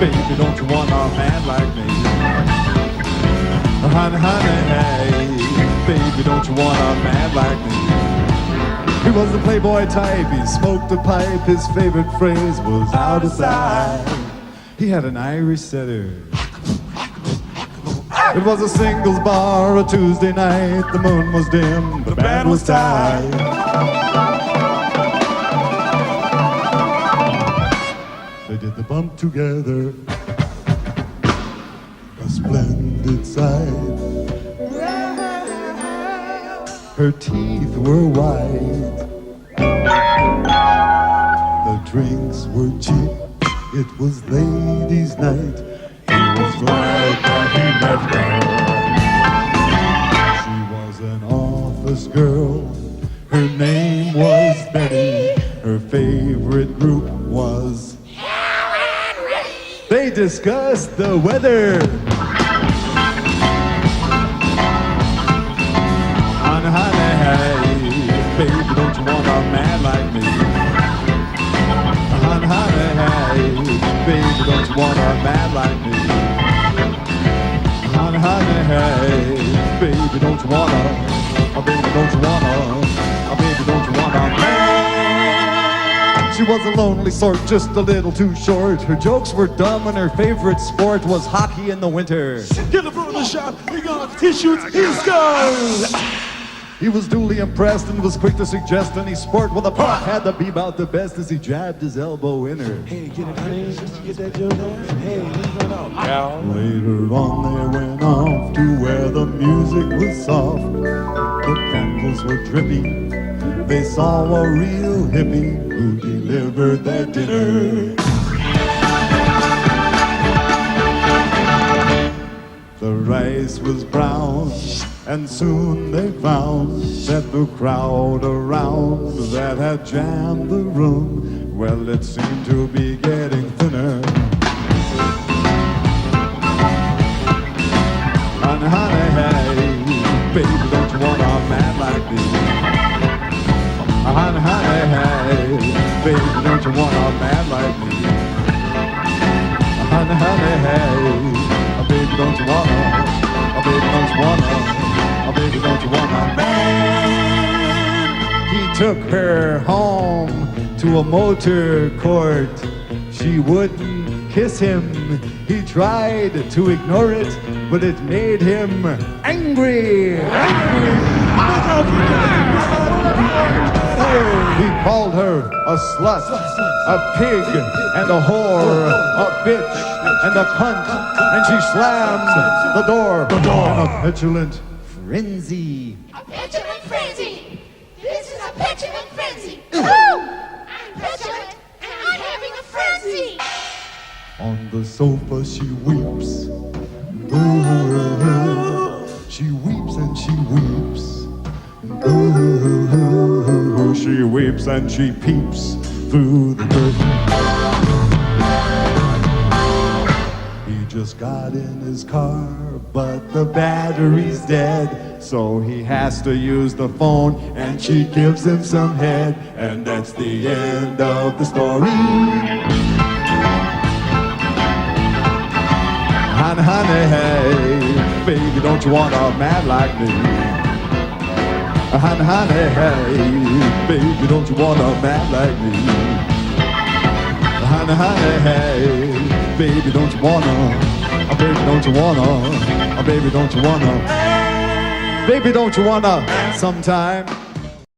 Baby, don't you want a man like me? Honey, honey, hey, baby, don't you want a man like me? He was the playboy type, he smoked a pipe, his favorite phrase was out of sight. He had an Irish setter. It was a singles bar, a Tuesday night, the moon was dim, the band was tight. They did the bump together, a splendid sight. Her teeth were white, the drinks were cheap, it was ladies' night. He was glad that he met her. She was an office girl, her name was Betty, her favorite group was They discussed the weather. Honey, honey, hey, baby, don't you want a man like me? Honey, honey, hey, baby, don't you want a man like me? Honey, honey, hey, baby, don't you want a baby, don't you want a baby, don't you want a man? She was a lonely sort, just a little too short. Her jokes were dumb and her favorite sport was hockey in the winter. Get the brother shot, we got tissues, he's gone! He was duly impressed and was quick to suggest any sport with a puck had to be about the best as he jabbed his elbow in her. Hey, get it clean, just to get that joke down. Hey, leave it out. Yeah. Later on they went off to where the music was soft. The candles were dripping. They saw a real hippie who delivered their dinner. The rice was brown, and soon they found that the crowd around that had jammed the room, well, it seemed to be getting thinner. Honey, honey, hey, baby, don't you want a man like me? Honey, honey, hey, baby, don't you want a man like me? Honey, honey, hey, baby, don't you want baby, don't you want baby, don't you want a man? He took her home to a motor court. She wouldn't kiss him. He tried to ignore it, but it made him angry. He called her a slut, a pig, and a whore, a bitch, and a cunt, and she slammed the door in a petulant frenzy. A petulant frenzy! This is a petulant frenzy! Oh! I'm petulant and I'm having a frenzy! On the sofa she weeps. Ooh, she weeps and she weeps. Ooh, she weeps and she peeps through the curtain. He just got in his car, but the battery's dead, so he has to use the phone, and she gives him some head, and that's the end of the story. Honey, honey, hey, baby, don't you want a man like me? Honey, honey, hey, baby, don't you want a man like me? Honey, honey, hey, baby, don't you wanna, baby, don't you wanna, baby, don't you wanna, baby, don't you wanna, sometime.